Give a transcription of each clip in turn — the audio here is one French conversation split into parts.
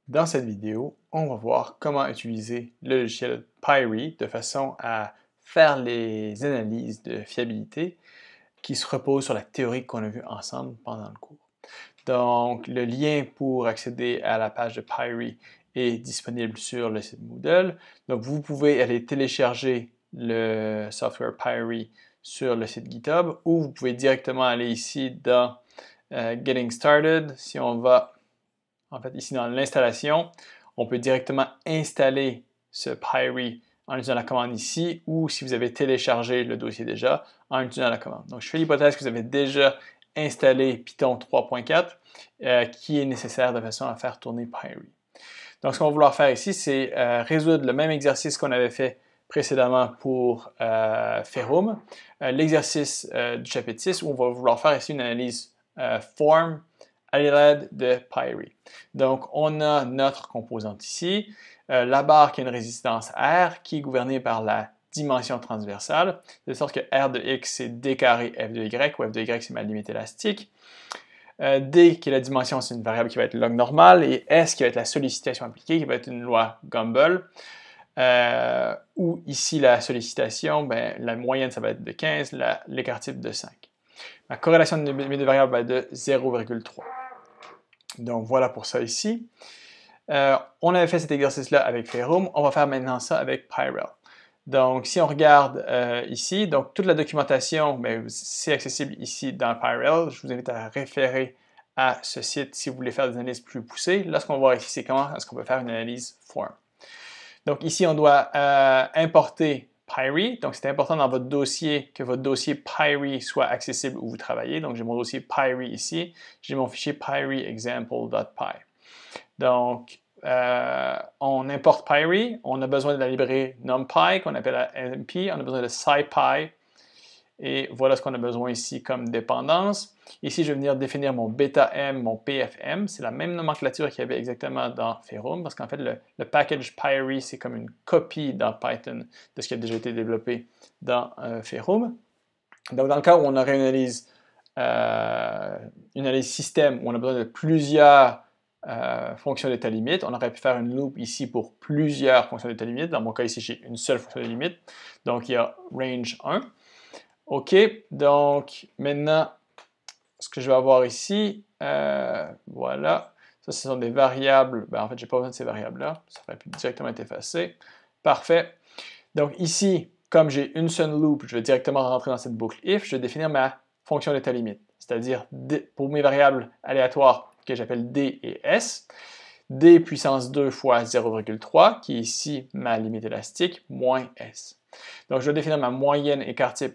Dans cette vidéo, on va voir comment utiliser le logiciel Pyre de façon à faire les analyses de fiabilité qui se reposent sur la théorie qu'on a vue ensemble pendant le cours. Donc, le lien pour accéder à la page de Pyre est disponible sur le site Moodle. Donc, vous pouvez aller télécharger le software Pyre sur le site GitHub ou vous pouvez directement aller ici dans Getting Started. Si on va en fait, ici dans l'installation, on peut directement installer ce Pyre en utilisant la commande ici, ou si vous avez téléchargé le dossier déjà, en utilisant la commande. Donc, je fais l'hypothèse que vous avez déjà installé Python 3.4, qui est nécessaire de façon à faire tourner Pyre. Donc, ce qu'on va vouloir faire ici, c'est résoudre le même exercice qu'on avait fait précédemment pour Ferrum, l'exercice du chapitre 6, où on va vouloir faire ici une analyse form à l'aide de Pyre. Donc, on a notre composante ici, la barre qui a une résistance R qui est gouvernée par la dimension transversale, de sorte que R de X c'est D carré F de Y, où F de Y c'est ma limite élastique. D qui est la dimension, c'est une variable qui va être log normal, et S qui va être la sollicitation appliquée, qui va être une loi Gumbel. Où ici la sollicitation, ben, la moyenne ça va être de 15, l'écart type de 5. La corrélation de mes deux variables va être de 0,3. Donc voilà pour ça ici. On avait fait cet exercice-là avec Ferrum, on va faire maintenant ça avec Pyrel. Donc si on regarde ici, donc toute la documentation, c'est accessible ici dans Pyrel. Je vous invite à référer à ce site si vous voulez faire des analyses plus poussées. Là, ce qu'on va voir ici, c'est comment est-ce qu'on peut faire une analyse form. Donc ici, on doit importer Pyre. Donc c'est important dans votre dossier que votre dossier Pyre soit accessible où vous travaillez. Donc j'ai mon dossier Pyre ici. J'ai mon fichier pyreexample.py. Donc on importe Pyre. On a besoin de la librairie NumPy qu'on appelle NP. On a besoin de SciPy. Et voilà ce qu'on a besoin ici comme dépendance. Ici, je vais venir définir mon bêta-m, mon pfm. C'est la même nomenclature qu'il y avait exactement dans Ferrum, parce qu'en fait, le package Pyre, c'est comme une copie dans Python de ce qui a déjà été développé dans Ferrum. Donc, dans le cas où on aurait une analyse système, où on a besoin de plusieurs fonctions d'état limite, on aurait pu faire une loop ici pour plusieurs fonctions d'état limite. Dans mon cas ici, j'ai une seule fonction de limite. Donc, il y a range 1. OK, donc maintenant, ce que je vais avoir ici, voilà, ça ce sont des variables, en fait, je n'ai pas besoin de ces variables-là, ça aurait pu directement être effacé. Parfait. Donc ici, comme j'ai une seule loop, je vais directement rentrer dans cette boucle if, je vais définir ma fonction d'état limite, c'est-à-dire pour mes variables aléatoires que j'appelle D et S, D puissance 2 fois 0,3, qui est ici ma limite élastique, moins S. Donc, je vais définir ma moyenne écart type.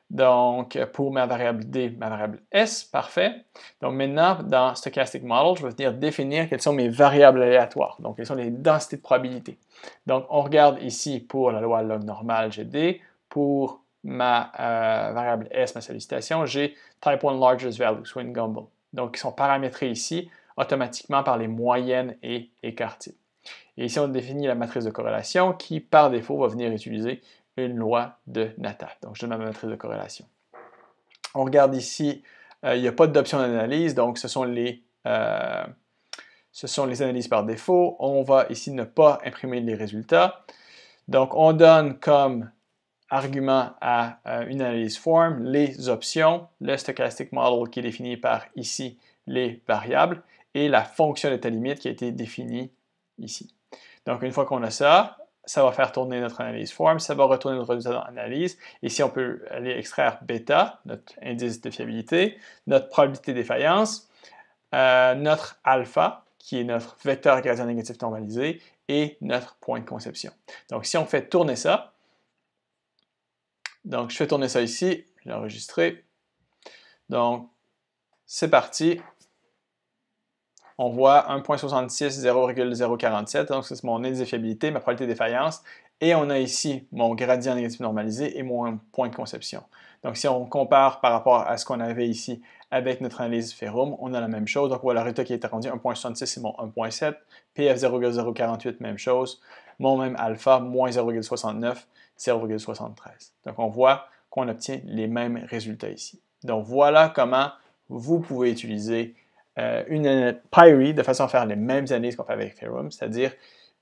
Donc, pour ma variable D, ma variable S, parfait. Donc, maintenant, dans Stochastic Model, je vais venir définir quelles sont mes variables aléatoires. Donc, quelles sont les densités de probabilité. Donc, on regarde ici pour la loi log normale, j'ai D. Pour ma variable S, ma sollicitation, j'ai type 1 largest value, soit une Gumbel. Donc, ils sont paramétrés ici automatiquement par les moyennes et écart type. Et ici, on définit la matrice de corrélation qui, par défaut, va venir utiliser une loi de Natta. Donc, je donne ma matrice de corrélation. On regarde ici, il n'y a pas d'option d'analyse, donc ce sont les analyses par défaut. On va ici ne pas imprimer les résultats. Donc, on donne comme argument à une analyse form les options, le stochastic model qui est défini par ici les variables et la fonction d'état limite qui a été définie ici. Donc, une fois qu'on a ça, ça va faire tourner notre analyse form, ça va retourner notre résultat d'analyse. Ici, on peut aller extraire bêta, notre indice de fiabilité, notre probabilité de défaillance, notre alpha, qui est notre vecteur gradient négatif normalisé, et notre point de conception. Donc, si on fait tourner ça, donc je fais tourner ça ici, je l'ai enregistré. Donc, c'est parti. On voit 1.66, 0,047, donc c'est mon indice de fiabilité, ma probabilité de défaillance, et on a ici mon gradient négatif normalisé et mon point de conception. Donc si on compare par rapport à ce qu'on avait ici avec notre analyse Ferrum, on a la même chose. Donc voilà, le résultat qui a été rendu 1.66, c'est mon 1.7, PF 0,048, même chose, mon même alpha, moins 0,69, 0,73. Donc on voit qu'on obtient les mêmes résultats ici. Donc voilà comment vous pouvez utiliser Pyre de façon à faire les mêmes analyses qu'on fait avec Theorem, c'est-à-dire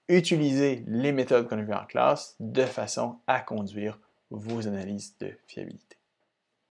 utiliser les méthodes qu'on a vues en classe de façon à conduire vos analyses de fiabilité.